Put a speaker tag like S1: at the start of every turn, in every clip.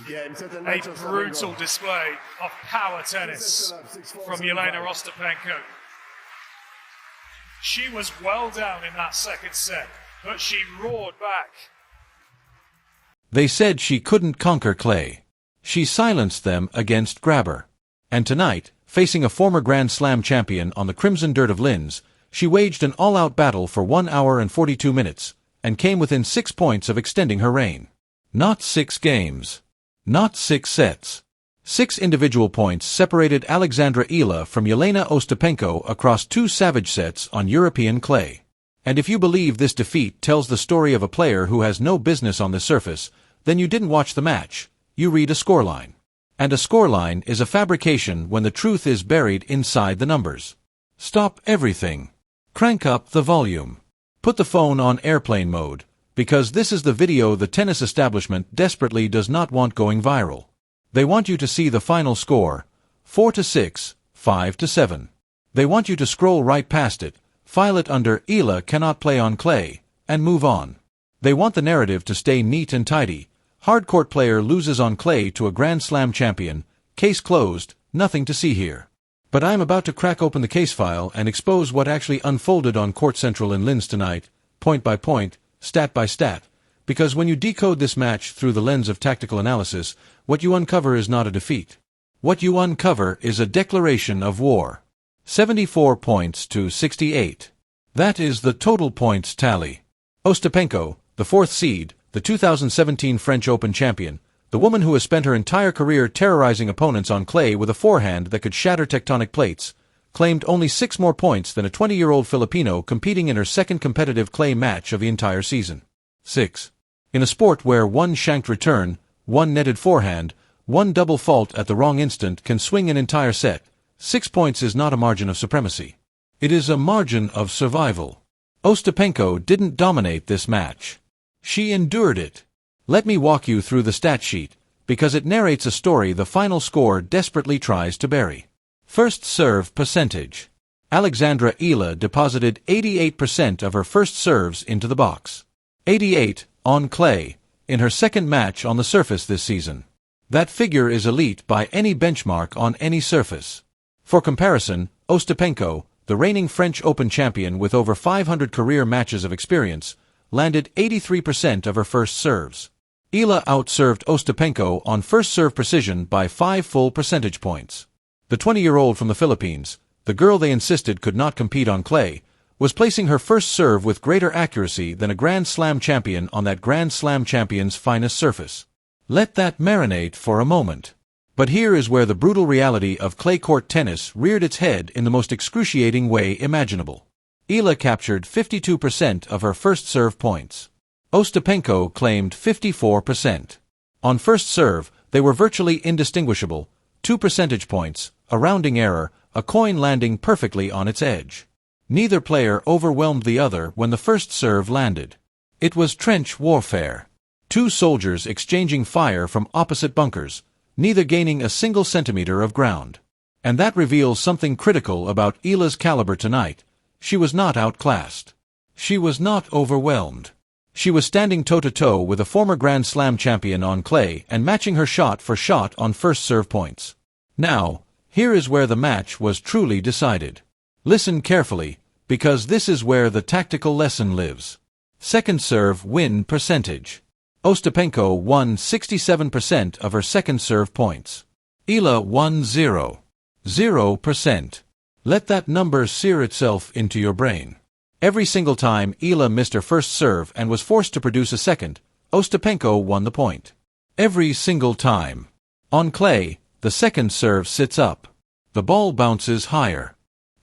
S1: A brutal display of power tennis from Elena Ostapenko. She was well down in that second set, but she roared back.
S2: They said she couldn't conquer clay. She silenced them against grabber. And tonight, facing a former Grand Slam champion on the crimson dirt of Linz, she waged an all-out battle for 1 hour and 42 minutes, and came within 6 points of extending her reign. Not 6 games. Not 6 sets. 6 individual points separated Alexandra Eala from Elena Ostapenko across 2 savage sets on European clay. And if you believe this defeat tells the story of a player who has no business on the surface, then you didn't watch the match. You read a scoreline. And a scoreline is a fabrication when the truth is buried inside the numbers. Stop everything. Crank up the volume. Put the phone on airplane mode, because this is the video the tennis establishment desperately does not want going viral. They want you to see the final score, 4-6, 5-7. They want you to scroll right past it, file it under Eala cannot play on clay, and move on. They want the narrative to stay neat and tidy. Hardcourt player loses on clay to a Grand Slam champion, case closed, nothing to see here. But I am about to crack open the case file and expose what actually unfolded on Court Central in Linz tonight, point by point, stat by stat, because when you decode this match through the lens of tactical analysis, what you uncover is not a defeat. What you uncover is a declaration of war. 74 points to 68. That is the total points tally. Ostapenko, the 4th seed, the 2017 French Open champion, the woman who has spent her entire career terrorizing opponents on clay with a forehand that could shatter tectonic plates, claimed only 6 more points than a 20-year-old Filipino competing in her second competitive clay match of the entire season. 6. In a sport where 1 shanked return, 1 netted forehand, 1 double fault at the wrong instant can swing an entire set, 6 points is not a margin of supremacy. It is a margin of survival. Ostapenko didn't dominate this match. She endured it. Let me walk you through the stat sheet, because it narrates a story the final score desperately tries to bury. First serve percentage. Alexandra Eala deposited 88% of her first serves into the box. 88, on clay, in her second match on the surface this season. That figure is elite by any benchmark on any surface. For comparison, Ostapenko, the reigning French Open champion with over 500 career matches of experience, landed 83% of her first serves. Eala outserved Ostapenko on first serve precision by 5 full percentage points. The 20-year-old from the Philippines, the girl they insisted could not compete on clay, was placing her first serve with greater accuracy than a Grand Slam champion on that Grand Slam champion's finest surface. Let that marinate for a moment. But here is where the brutal reality of clay court tennis reared its head in the most excruciating way imaginable. Eala captured 52% of her first serve points. Ostapenko claimed 54%. On first serve, they were virtually indistinguishable, 2 percentage points, a rounding error, a coin landing perfectly on its edge. Neither player overwhelmed the other when the first serve landed. It was trench warfare. 2 soldiers exchanging fire from opposite bunkers, neither gaining a single centimeter of ground. And that reveals something critical about Eala's caliber tonight. She was not outclassed. She was not overwhelmed. She was standing toe-to-toe with a former Grand Slam champion on clay and matching her shot for shot on first serve points. Now, here is where the match was truly decided. Listen carefully, because this is where the tactical lesson lives. Second serve win percentage. Ostapenko won 67% of her second serve points. Eala won 0%. Let that number sear itself into your brain. Every single time Eala missed her first serve and was forced to produce a second, Ostapenko won the point. Every single time. On clay, the second serve sits up. The ball bounces higher.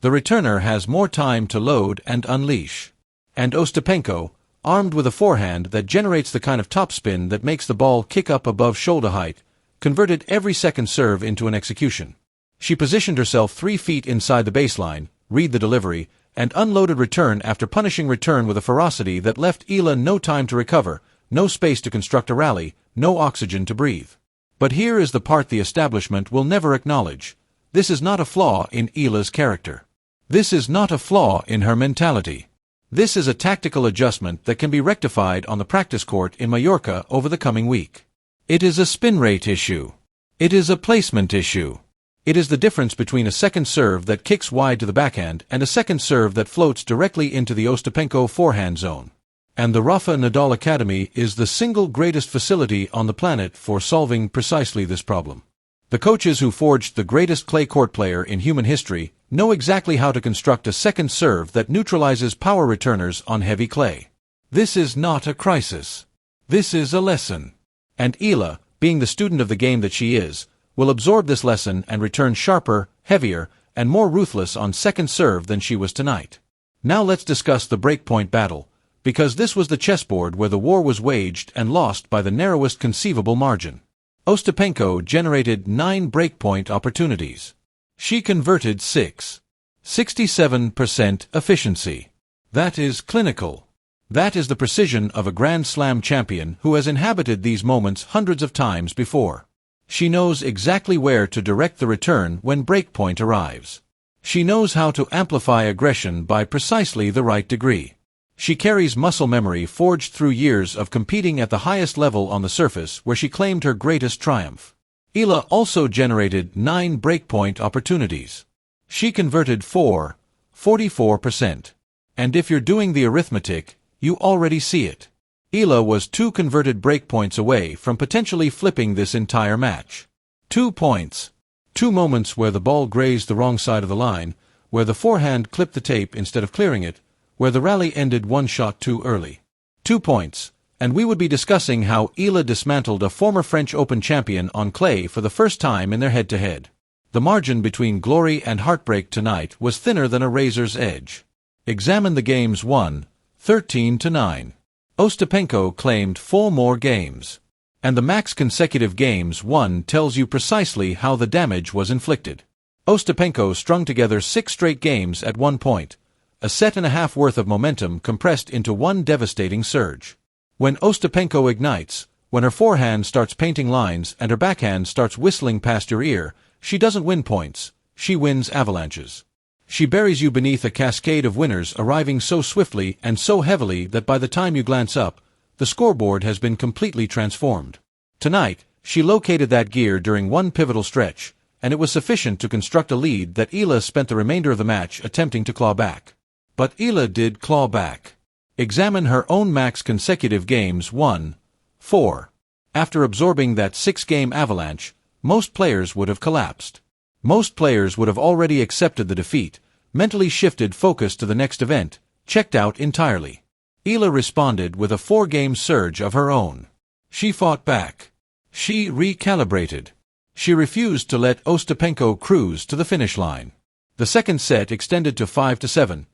S2: The returner has more time to load and unleash. And Ostapenko, armed with a forehand that generates the kind of topspin that makes the ball kick up above shoulder height, converted every second serve into an execution. She positioned herself 3 feet inside the baseline, read the delivery, and unloaded return after punishing return with a ferocity that left Eala no time to recover, no space to construct a rally, no oxygen to breathe. But here is the part the establishment will never acknowledge. This is not a flaw in Eala's character. This is not a flaw in her mentality. This is a tactical adjustment that can be rectified on the practice court in Mallorca over the coming week. It is a spin rate issue. It is a placement issue. It is the difference between a second serve that kicks wide to the backhand and a second serve that floats directly into the Ostapenko forehand zone. And the Rafa Nadal Academy is the single greatest facility on the planet for solving precisely this problem. The coaches who forged the greatest clay court player in human history know exactly how to construct a second serve that neutralizes power returners on heavy clay. This is not a crisis. This is a lesson. And Eala, being the student of the game that she is, will absorb this lesson and return sharper, heavier, and more ruthless on second serve than she was tonight. Now let's discuss the breakpoint battle, because this was the chessboard where the war was waged and lost by the narrowest conceivable margin. Ostapenko generated 9 breakpoint opportunities. She converted 6. 67% efficiency. That is clinical. That is the precision of a Grand Slam champion who has inhabited these moments hundreds of times before. She knows exactly where to direct the return when breakpoint arrives. She knows how to amplify aggression by precisely the right degree. She carries muscle memory forged through years of competing at the highest level on the surface where she claimed her greatest triumph. Eala also generated 9 breakpoint opportunities. She converted 4, 44%. And if you're doing the arithmetic, you already see it. Eala was 2 converted breakpoints away from potentially flipping this entire match. 2 points. 2 moments where the ball grazed the wrong side of the line, where the forehand clipped the tape instead of clearing it, where the rally ended 1 shot too early. 2 points, and we would be discussing how Eala dismantled a former French Open champion on clay for the first time in their head-to-head. The margin between glory and heartbreak tonight was thinner than a razor's edge. Examine the games won, 13-9. Ostapenko claimed 4 more games. And the max consecutive games won tells you precisely how the damage was inflicted. Ostapenko strung together 6 straight games at one point, a set and a half worth of momentum compressed into one devastating surge. When Ostapenko ignites, when her forehand starts painting lines and her backhand starts whistling past your ear, she doesn't win points, she wins avalanches. She buries you beneath a cascade of winners arriving so swiftly and so heavily that by the time you glance up, the scoreboard has been completely transformed. Tonight, she located that gear during one pivotal stretch, and it was sufficient to construct a lead that Eala spent the remainder of the match attempting to claw back. But Eala did claw back. Examine her own max consecutive games won, 4. After absorbing that 6-game avalanche, most players would have collapsed. Most players would have already accepted the defeat, mentally shifted focus to the next event, checked out entirely. Eala responded with a 4-game surge of her own. She fought back. She recalibrated. She refused to let Ostapenko cruise to the finish line. The second set extended to 5-7,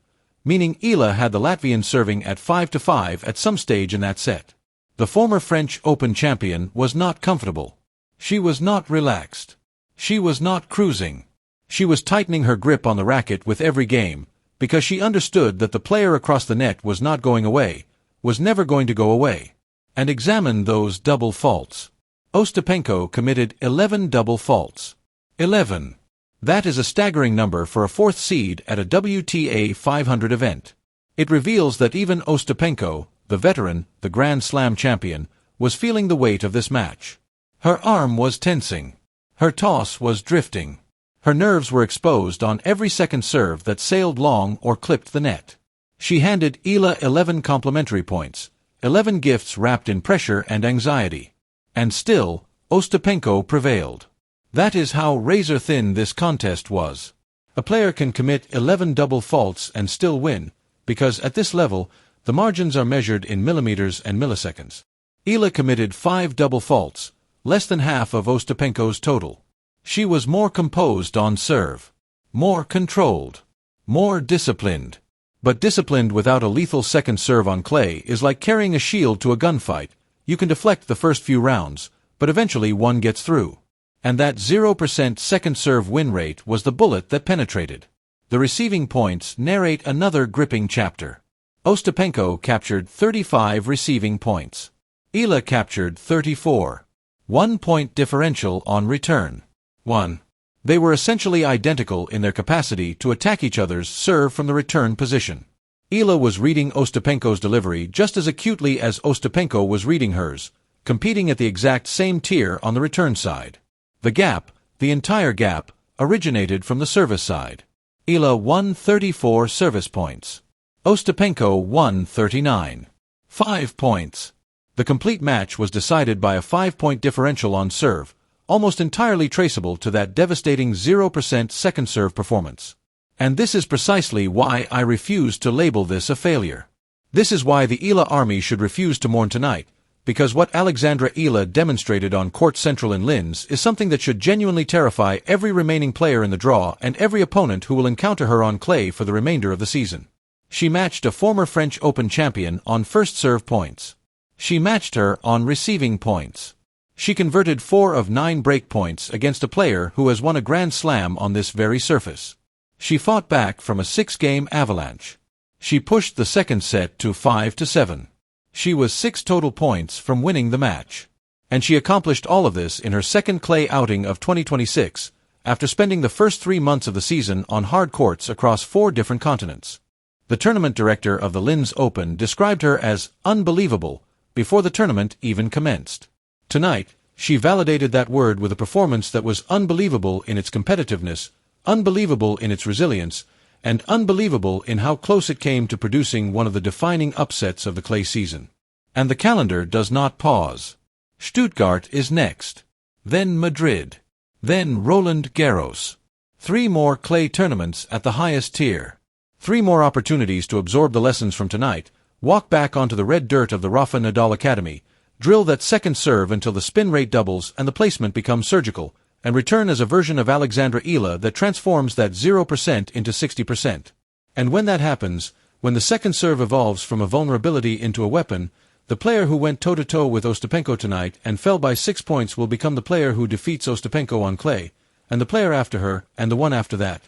S2: meaning Eala had the Latvian serving at 5-5 at some stage in that set. The former French Open champion was not comfortable. She was not relaxed. She was not cruising. She was tightening her grip on the racket with every game, because she understood that the player across the net was not going away, was never going to go away. And examine those double faults. Ostapenko committed 11 double faults. 11. That is a staggering number for a 4th seed at a WTA 500 event. It reveals that even Ostapenko, the veteran, the Grand Slam champion, was feeling the weight of this match. Her arm was tensing. Her toss was drifting. Her nerves were exposed on every second serve that sailed long or clipped the net. She handed Eala 11 complimentary points, 11 gifts wrapped in pressure and anxiety. And still, Ostapenko prevailed. That is how razor-thin this contest was. A player can commit 11 double faults and still win, because at this level, the margins are measured in millimeters and milliseconds. Eala committed 5 double faults, less than half of Ostapenko's total. She was more composed on serve, more controlled, more disciplined. But disciplined without a lethal second serve on clay is like carrying a shield to a gunfight. You can deflect the first few rounds, but eventually one gets through. And that 0% second serve win rate was the bullet that penetrated. The receiving points narrate another gripping chapter. Ostapenko captured 35 receiving points. Eala captured 34. 1-point differential on return. 1. They were essentially identical in their capacity to attack each other's serve from the return position. Eala was reading Ostapenko's delivery just as acutely as Ostapenko was reading hers, competing at the exact same tier on the return side. The gap, the entire gap, originated from the service side. Eala won 34 service points. Ostapenko won 39. 5 points. The complete match was decided by a 5-point differential on serve, almost entirely traceable to that devastating 0% second serve performance. And this is precisely why I refuse to label this a failure. This is why the Eala army should refuse to mourn tonight, because what Alexandra Eala demonstrated on Court Central in Linz is something that should genuinely terrify every remaining player in the draw and every opponent who will encounter her on clay for the remainder of the season. She matched a former French Open champion on first serve points. She matched her on receiving points. She converted 4 of 9 break points against a player who has won a Grand Slam on this very surface. She fought back from a 6-game avalanche. She pushed the second set to 5-7. She was 6 total points from winning the match. And she accomplished all of this in her second clay outing of 2026, after spending the first 3 months of the season on hard courts across 4 different continents. The tournament director of the Linz Open described her as unbelievable before the tournament even commenced. Tonight, she validated that word with a performance that was unbelievable in its competitiveness, unbelievable in its resilience, and unbelievable in how close it came to producing one of the defining upsets of the clay season. And the calendar does not pause. Stuttgart is next. Then Madrid. Then Roland Garros. 3 more clay tournaments at the highest tier. 3 more opportunities to absorb the lessons from tonight, walk back onto the red dirt of the Rafa Nadal Academy, drill that second serve until the spin rate doubles and the placement becomes surgical, and return as a version of Alexandra Eala that transforms that 0% into 60%. And when that happens, when the second serve evolves from a vulnerability into a weapon, the player who went toe-to-toe with Ostapenko tonight and fell by 6 points will become the player who defeats Ostapenko on clay, and the player after her, and the one after that.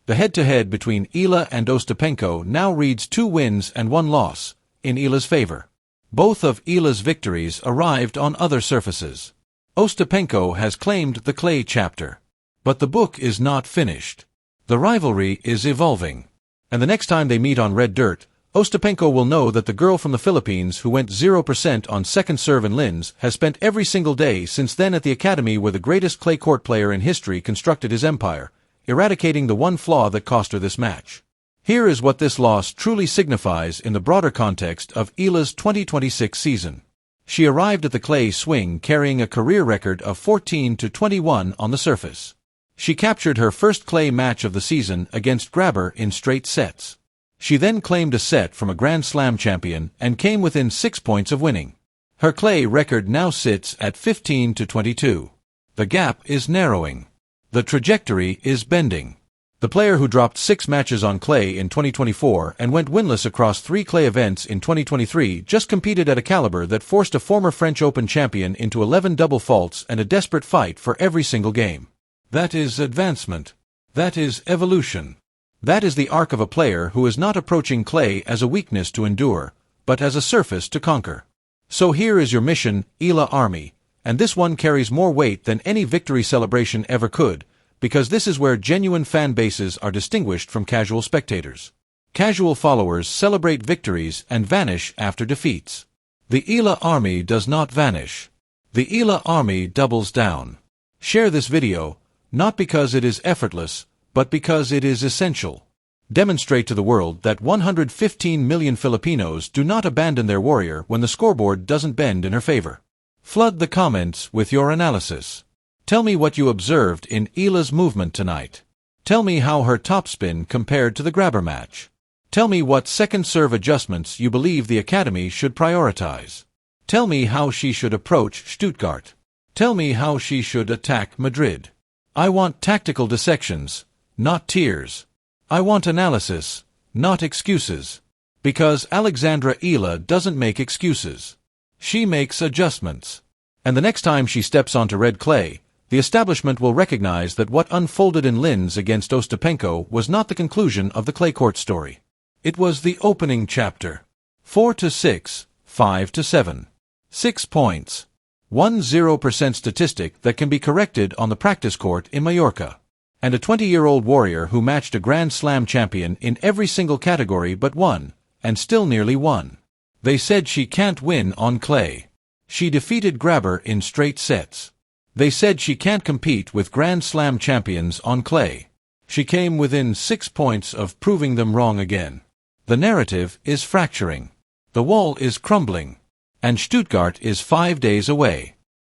S2: The head-to-head between Eala and Ostapenko now reads 2 wins and 1 loss, in Eala's favor. Both of Eala's victories arrived on other surfaces. Ostapenko has claimed the clay chapter. But the book is not finished. The rivalry is evolving. And the next time they meet on red dirt, Ostapenko will know that the girl from the Philippines who went 0% on second serve in Linz has spent every single day since then at the academy where the greatest clay court player in history constructed his empire, eradicating the one flaw that cost her this match. Here is what this loss truly signifies in the broader context of Eala's 2026 season. She arrived at the clay swing carrying a career record of 14-21 on the surface. She captured her first clay match of the season against Grabber in straight sets. She then claimed a set from a Grand Slam champion and came within 6 points of winning. Her clay record now sits at 15-22. The gap is narrowing. The trajectory is bending. The player who dropped 6 matches on clay in 2024 and went winless across 3 clay events in 2023 just competed at a caliber that forced a former French Open champion into 11 double faults and a desperate fight for every single game. That is advancement. That is evolution. That is the arc of a player who is not approaching clay as a weakness to endure, but as a surface to conquer. So here is your mission, Eala Army, and this one carries more weight than any victory celebration ever could, because this is where genuine fan bases are distinguished from casual spectators. Casual followers celebrate victories and vanish after defeats. The Eala Army does not vanish. The Eala Army doubles down. Share this video, not because it is effortless, but because it is essential. Demonstrate to the world that 115 million Filipinos do not abandon their warrior when the scoreboard doesn't bend in her favor. Flood the comments with your analysis. Tell me what you observed in Eala's movement tonight. Tell me how her topspin compared to the Grabber match. Tell me what second serve adjustments you believe the Academy should prioritize. Tell me how she should approach Stuttgart. Tell me how she should attack Madrid. I want tactical dissections, not tears. I want analysis, not excuses. Because Alexandra Eala doesn't make excuses. She makes adjustments. And the next time she steps onto red clay, the establishment will recognize that what unfolded in Linz against Ostapenko was not the conclusion of the clay court story. It was the opening chapter. 4-6, 5-7. 6 points. 10% statistic that can be corrected on the practice court in Mallorca. And a 20-year-old warrior who matched a Grand Slam champion in every single category but one, and still nearly won. They said she can't win on clay. She defeated Grabber in straight sets. They said she can't compete with Grand Slam champions on clay. She came within 6 points of proving them wrong again. The narrative is fracturing. The wall is crumbling. And Stuttgart is 5 days away.